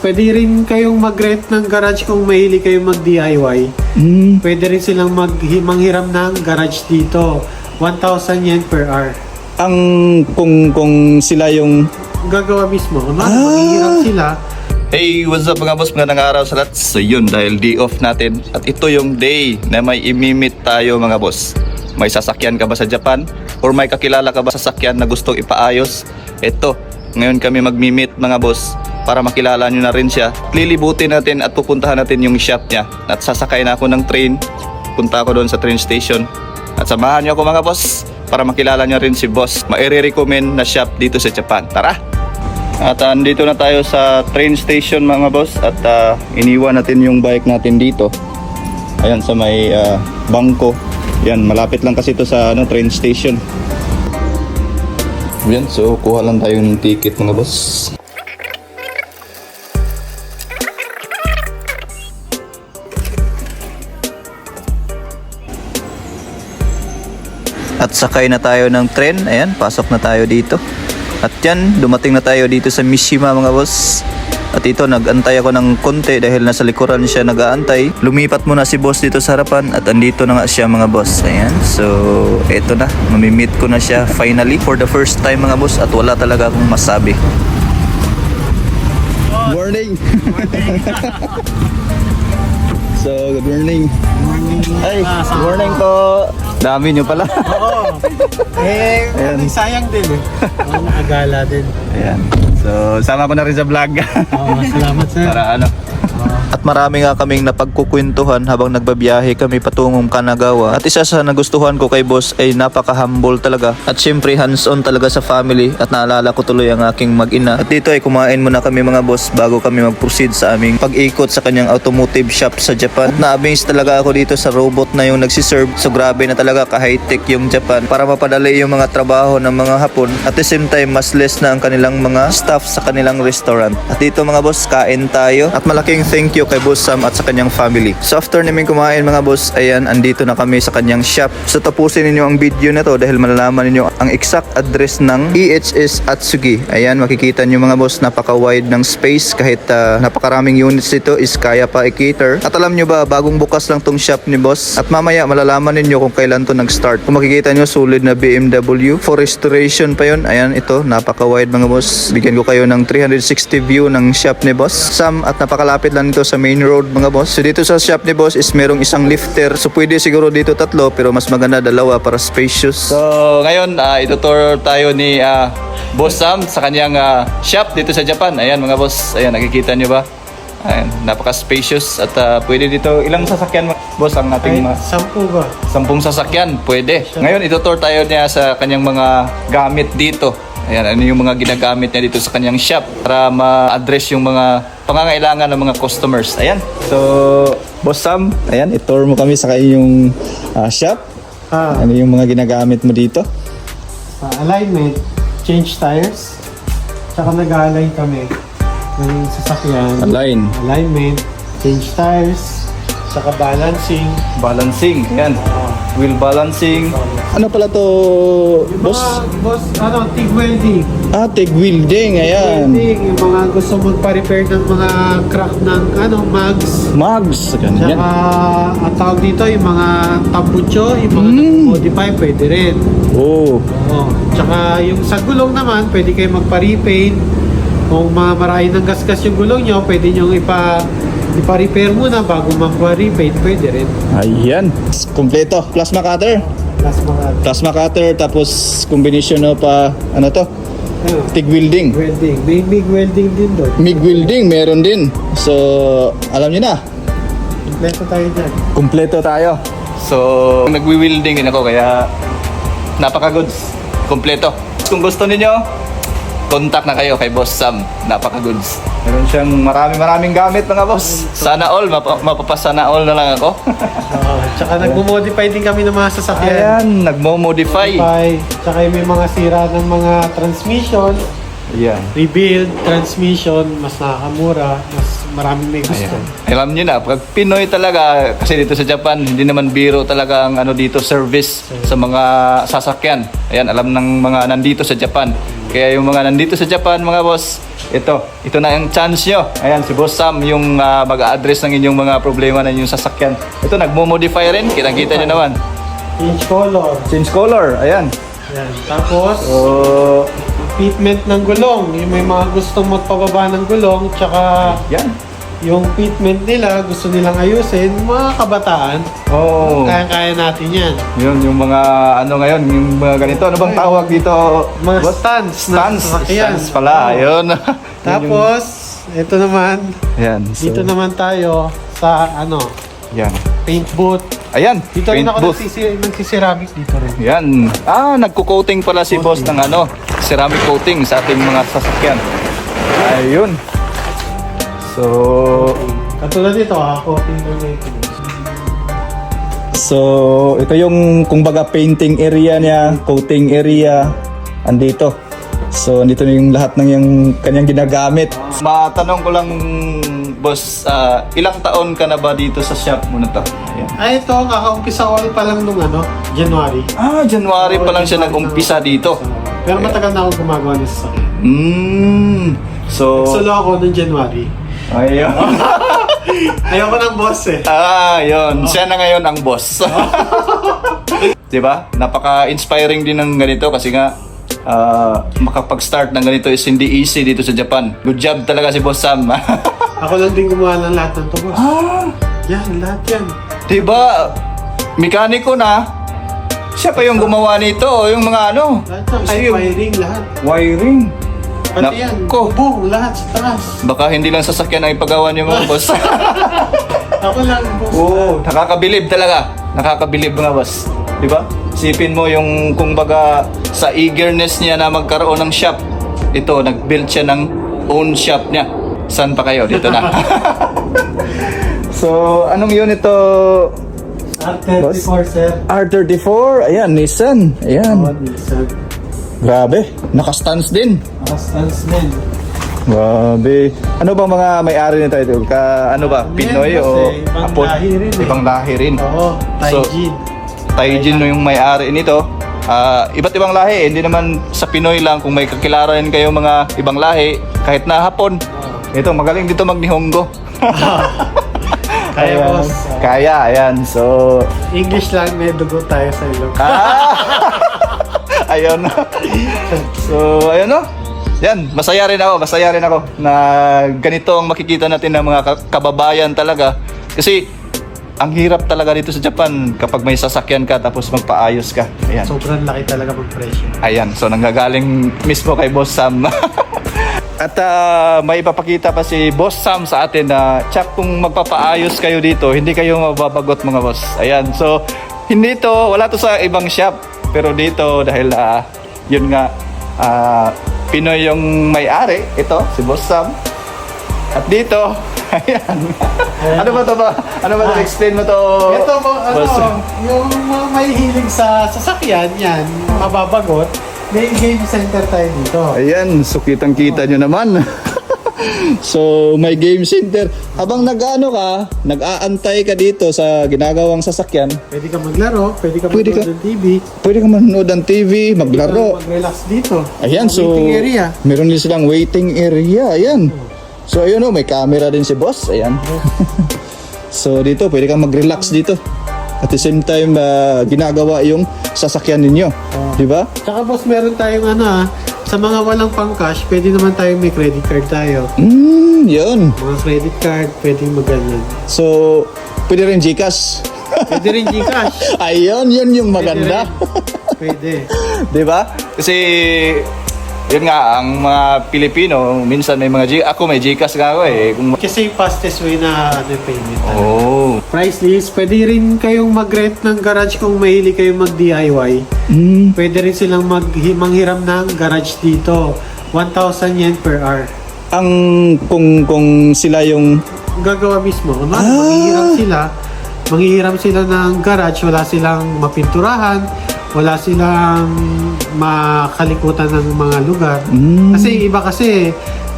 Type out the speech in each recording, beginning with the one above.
Pwede rin kayong mag-rent ng garage kung mahilig kayong mag-DIY. Pwede rin silang manghiram ng garage dito. 1,000 yen per hour. Ang kung sila yung Gagawa mismo. Maghihiram sila. Hey, what's up mga boss? Magandang araw sa lahat. So yun, dahil day off natin at ito yung day na may imimit tayo mga boss. May sasakyan ka ba sa Japan? Or may kakilala ka ba sa sasakyan na gustong ipaayos? Ito, ngayon kami magmimit mga boss para makilala nyo na rin siya. Lilibutin natin at pupuntahan natin yung shop niya. At sasakay na ako ng train. Punta ako doon sa train station. At samahan nyo ako mga boss para makilala nyo rin si boss. Maire-recommend na shop dito sa Japan. Tara! At andito na tayo sa train station mga boss. At iniwan natin yung bike natin dito. Ayan sa may bangko. Yan, malapit lang kasi ito sa train station. Yan, so kuha lang tayo ng ticket mga boss. At sakay na tayo ng tren. Ayan, pasok na tayo dito. At yan, dumating na tayo dito sa Mishima mga boss. At ito, nag-antay ako ng konti dahil nasa likuran siya nag-aantay. Lumipat muna si boss dito sa harapan at andito na nga siya mga boss. Ayan, so eto na, mamimit ko na siya finally for the first time mga boss. At wala talaga akong masabi. Morning! So, good morning. Ay, good morning po. Dami nyo pala. Oo. Ayan. Sayang din eh. Nakagala din. Ayan. So, sama ko na rin sa vlog. Salamat sir. Para ano. At marami nga kaming napagkukwentuhan habang nagbabiyahe kami patungong Kanagawa. At isa sa nagustuhan ko kay boss ay napaka-humble talaga. At syempre hands-on talaga sa family. At naalala ko tuloy ang aking mag-ina. At dito ay kumain muna kami mga boss bago kami mag-proceed sa aming pag-ikot sa kanyang automotive shop sa Japan. At na-amaze talaga ako dito sa robot na yung nagsiserve. So grabe na talaga ka-high-tech yung Japan para mapadali yung mga trabaho ng mga Hapon. At the same time mas less na ang kanilang mga staff sa kanilang restaurant. At dito mga boss, kain tayo. At malaking thank you kay Boss Sam at sa kanyang family. So after namin kumain mga boss, ayan, andito na kami sa kanyang shop. So tapusin ninyo ang video na to dahil malalaman ninyo ang exact address ng EHS Atsugi. Ayan, makikita nyo mga boss, napaka-wide ng space kahit napakaraming units dito is kaya pa i-cater. At alam nyo ba, bagong bukas lang tong shop ni boss. At mamaya malalaman ninyo kung kailan to nag-start. Kung makikita nyo, solid na BMW. For restoration pa yun. Ayan, ito, napaka-wide mga boss. Bigyan ko kayo ng 360 view ng shop ni boss Sam at napakalapit lang ito sa main road mga boss. So dito sa shop ni boss is merong isang lifter. So pwede siguro dito tatlo pero mas maganda dalawa para spacious. So ngayon itutour tayo ni Boss Sam sa kanyang shop dito sa Japan. Ayan mga boss. Ayan, nakikita nyo ba? Ayan, napaka-spacious at pwede dito. Ilang sasakyan boss ang ating mga? 10 ba? 10 sasakyan. Pwede. Ngayon itutour tayo niya sa kanyang mga gamit dito. Ayan, ano yung mga ginagamit niya dito sa kanyang shop para ma-address yung mga pangangailangan ng mga customers. Ayan. So, Boss Sam, ayan, itour mo kami sa kanyang shop. Ano yung mga ginagamit mo dito? Alignment, change tires. Tsaka nag-align kami ng sasakyan. Alignment, change tires. Tsaka balancing. Balancing. Ayan. Wheel balancing. Ano pala to, boss? Boss, TIG welding. TIG welding. Ayan. Welding, yung mga gusto magpa-repair ng mga crack ng mugs. Mugs. Ganyan. Tsaka, ang tawag dito, yung mga tambucho, yung mga modify, pwede rin. Oh. Oo. Tsaka yung sa gulong naman, pwede kayo magpa-repaint. Kung marami ng gasgas yung gulong nyo, pwede nyo ipa-repair muna bago magpa-repaint, pwede rin. Ayan. Kompleto. Plasma cutter. Plasma cutter, tapos combination of ano to? TIG welding. Welding. May MIG welding din doon. MIG welding, meron din. So, alam niyo na. Kompleto tayo dyan. Kompleto tayo. So, nagwi-welding din ako kaya napaka-goods. Kompleto. Kung gusto niyo, contact na kayo kay Boss Sam. Napaka-goods. Meron siyang maraming gamit mga boss. Sana all, mapapasana all na lang ako. Tsaka nagmo-modify din kami ng mga sasakyan. Ayan, nagmo-modify. Tsaka may mga sira ng mga transmission. Ayan. rebuild, transmission, mas nakakamura, mas maraming may gusto. Ayan. Alam niyo na, pag Pinoy talaga, kasi dito sa Japan, hindi naman biro talaga ang ano dito, service sa mga sasakyan. Ayan, alam ng mga nandito sa Japan. Kaya yung mga nandito sa Japan, mga boss, ito na yung chance nyo. Ayan, si Boss Sam, yung mag-a-address ng inyong mga problema na inyong sasakyan. Ito, nagmo-modify rin, kitang-kita nyo naman. Change color. Change color, ayan. Yan. Tapos, So, fitment ng gulong. Yung may mga gustong magpababa ng gulong, tsaka yan. yung fitment nila, gusto nilang ayusin, mga kabataan, Oh. kaya-kaya natin yan. Yun, yung mga ano ngayon, yung mga ganito. Ano bang tawag dito? Mga Boss? stands. Stands. Stands pala. Ayun. Tapos, ito naman, Ayan. dito naman tayo sa Yan. paint booth. Ayan. Dito rin paint ako booth. nagsiceramic dito rin. Yan. Nagko-coating pala si boss ng ceramic coating sa ating mga sasakyan. Ayun. So, Katulad nito, coating ko na ito. so ito yung kumbaga painting area niya, coating area, andito. So, andito na yung lahat ng yung kanyang ginagamit. Matanong ko lang, boss, ilang taon ka na ba dito sa shop mo na to? Ayan. Ito, kakaumpisa ko pa lang nung January. January pa lang siya nag-umpisa dito. Pero matagal na akong gumagawa ng sasakyan. So, Solo ako nung January. ayun. Ayoko ng boss eh. Yun. Siya na ngayon ang boss. Diba? Napaka-inspiring din ng ganito kasi nga makapag-start ng ganito is hindi easy dito sa Japan. Good job talaga si Boss Sam. Ako lang din gumawa ng lahat ng to, boss. Yan, lahat yan. Diba? Mekaniko na. Siya pa yung gumawa nito. Yung mga Lahat yan, Ayun. wiring, lahat. Wiring. Pati yan, Nako. bubong, lahat sa taas. Baka hindi lang sasakyan ang ipagawa niyo mga boss. Ako lang, boss. Oo, nakakabilib talaga. Nakakabilib mga boss. Di ba? Sipin mo yung kung baga sa eagerness niya na magkaroon ng shop. Ito, nag-build siya ng own shop niya. Saan pa kayo? Dito na. So, anong unit to? R34, sir. R34. Ayan, Nissan. Ayan. Nissan. Grabe. Naka-stance din. Stance din. Grabe. Ano bang mga may-ari nito ito? Ano ba? Yan, Pinoy boss, o ibang Hapon? lahi rin eh. Ibang lahi rin. Oo, So, Taijin. Taijin yung may-ari nito. Iba't ibang lahi. Hindi naman sa Pinoy lang. Kung may kakilaran kayo mga ibang lahi, kahit na Hapon. Ito, magaling dito mag-Nihongo. Kaya, Ayan. boss. Kaya, ayan. So, English lang, may dugo tayo sa ilong. ayun. So, ayun no. Yan, masaya rin ako na ganito ang makikita natin ng mga kababayan talaga. Kasi, ang hirap talaga dito sa Japan kapag may sasakyan ka tapos magpaayos ka. Ayan. Sobrang laki talaga mag-presyo. Ayan, so nanggagaling mismo kay Boss Sam. At may ipapakita pa si Boss Sam sa atin na tsak kung magpapaayos kayo dito, hindi kayo mababagot mga boss. Ayan, so hindi to, wala to sa ibang shop. Pero dito dahil yun nga, Pinoy yung may-ari, ito, si Boss Sam. At dito, ayan. Ano ba to ba? Ano ba to? Explain mo to. Ito po, Boss. yung mga may hilig sa sasakyan, yan, mababagot, may game center tayo dito. Ayan, so kitang-kita nyo naman. So, may game center. Habang nag-aantay ka dito sa ginagawang sasakyan, Pwede ka maglaro, pwede ka Pwede manood ka- ng TV, pwede ka manood ng TV, maglaro. mag-relax dito. Ayan, so Waiting area. meron din silang waiting area. Ayan. So, ayun may camera din si boss. Ayan. So, dito, pwede kang mag-relax dito. At the same time, ginagawa yung sasakyan ninyo. Di ba? Tsaka boss, meron tayong sa mga walang pang-cash, pwede naman tayong may credit card tayo. Yun. Mga credit card, pwede maganan. So, pwede rin Gcash. Pwede rin Gcash. Ayun, yun yung maganda. Pwede. Di ba? Kasi, yun nga, ang mga Pilipino, minsan may mga ako may Gcash nga ako eh. Kasi yung fastest way na payment. Oh. Price list, pwede rin kayong mag-rent ng garage kung mahilig kayong mag-DIY. Pwede rin silang manghiram ng garage dito. 1,000 yen per hour. Ang kung sila yung Gagawa mismo. Manghihiram sila ng garage, wala silang mapinturahan, wala silang makalikutan ng mga lugar. Kasi iba kasi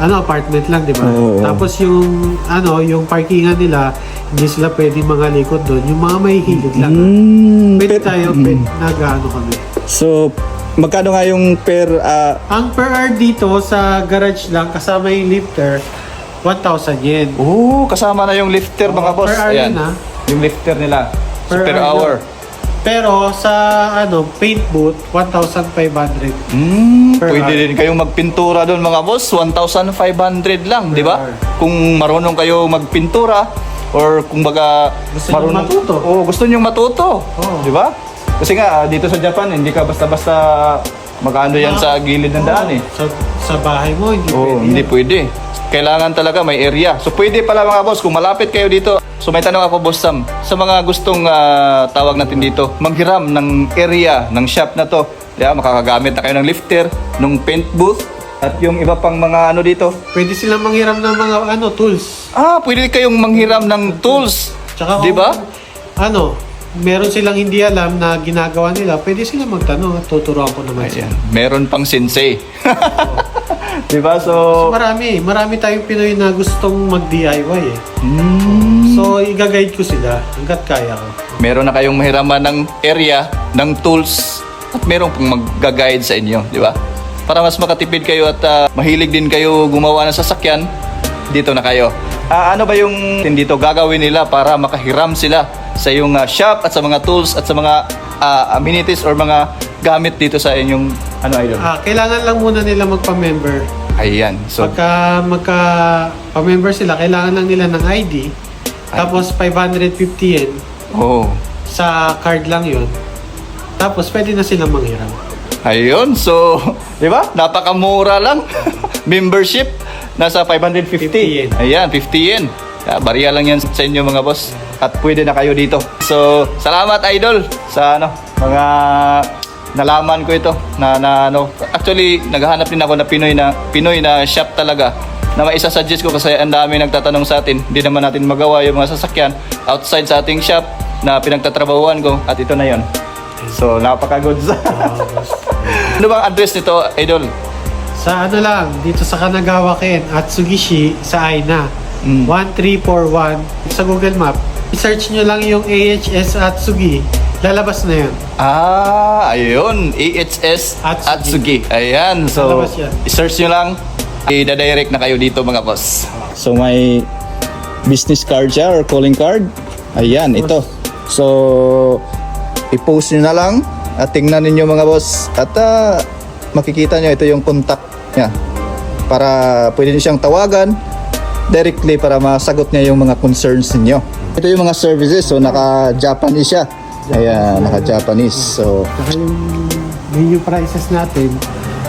apartment lang, di ba? Oo. Tapos yung yung parkingan nila, hindi sila pwedeng mangalikot doon. Yung mga may hilig lang. Pwede tayo, nag-ano kami. So, magkano nga yung per... Ang per hour dito sa garage lang, kasama yung lifter, 1,000 yen. kasama na yung lifter mga boss. Per hour Ayan. yun, ha? Yung lifter nila. So, Per per hour hour. Pero sa paint booth, 1,500. Per Pwede hour. din kayong magpintura doon mga boss. 1,500 lang, di ba? hour. Kung marunong kayo magpintura or kung baga Gusto nyo matuto. Gusto niyo matuto. Oo. Di ba? Kasi nga dito sa Japan, hindi ka basta-basta magano yan sa gilid ng daan eh. Sa bahay mo, hindi Oo, pwede. hindi yan. pwede. Kailangan talaga may area. So pwede pala mga boss, kung malapit kayo dito. So may tanong ako, Boss Sam, sa mga gustong tawag natin dito, manghiram ng area ng shop na to. Yeah, makakagamit na kayo ng lifter, ng paint booth, at yung iba pang mga ano dito. Pwede silang manghiram ng mga tools. Pwede kayong manghiram ng tools. Tsaka Di ba? Meron silang hindi alam na ginagawa nila, pwede silang magtanong at tuturuan ko naman sila. Ayan. Meron pang sensei. Di ba? So, Marami tayong Pinoy na gustong mag-DIY eh. So, i-guide ko sila hanggat kaya ko. meron na kayong mahiraman ng area, ng tools, at meron pong mag-guide sa inyo, di ba? Para mas makatipid kayo at mahilig din kayo gumawa ng sasakyan, dito na kayo. Ano ba yung dito gagawin nila para makahiram sila sa yung shop at sa mga tools at sa mga amenities or mga gamit dito sa inyong idol? Kailangan lang muna nila magpa-member. Ayan. So, Magka-pa-member sila, kailangan lang nila ng ID. Tapos 550 yen. Sa card lang yon. Tapos pwede na silang manghiram. ayun. So, di ba? Napakamura lang. Membership, nasa 550. 50 yen. Ayan, 50 yen. Bariya lang yan sa inyo mga boss. At pwede na kayo dito. So, salamat idol sa mga nalaman ko ito actually naghahanap din ako na Pinoy na shop talaga na maisa-suggest ko kasi ang dami nagtatanong sa atin. Hindi naman natin magawa yung mga sasakyan outside sa ating shop na pinagtatrabahuan ko at ito na yon. So napaka-good. Ano bang address nito, idol? Sa lang, dito sa Kanagawa Ken, Atsugishi, sa Aina. 1341 sa Google Map. I-search nyo lang yung AHS Atsugi. Lalabas na yun. Ayun. AHS Atsugi. Atsugi. Ayan. So, Lalabas yan. i-search nyo lang. I-direct na kayo dito mga boss. So, may business card siya or calling card. Ayan, ito. So, i-post nyo na lang at tingnan ninyo mga boss. At makikita nyo, ito yung contact niya. Para pwede nyo siyang tawagan directly para masagot niya yung mga concerns ninyo. Ito yung mga services. So, naka-Japanese siya. Ayan, naka-Japanese. So, Saka yung menu prices natin,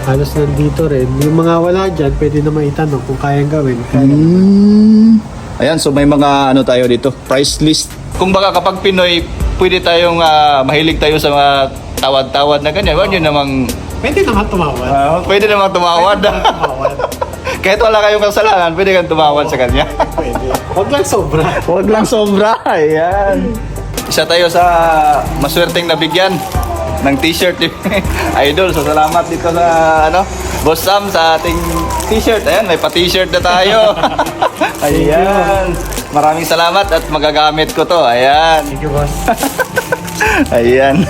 halos nandito rin. Yung mga wala dyan, pwede na maitanong kung kayang gawin. ayan, so may mga tayo dito, price list. Kung baka kapag Pinoy, pwede tayong mahilig tayo sa mga tawad-tawad na ganyan. Huwag nyo namang... Pwede naman tumawad. Pwede namang tumawad. Pwede naman tumawad. Kahit wala kayong kasalanan, pwede kang tumawad sa kanya. Pwede. Huwag lang sobra. Huwag lang sobra. Ayan. Isa tayo sa maswerteng nabigyan ng t-shirt ni Idol. So salamat dito na Boss Sam sa ating t-shirt. Ayan, may pa-t-shirt na tayo. Ayan. Maraming salamat at magagamit ko to. Ayan. Thank you, boss. Ayan.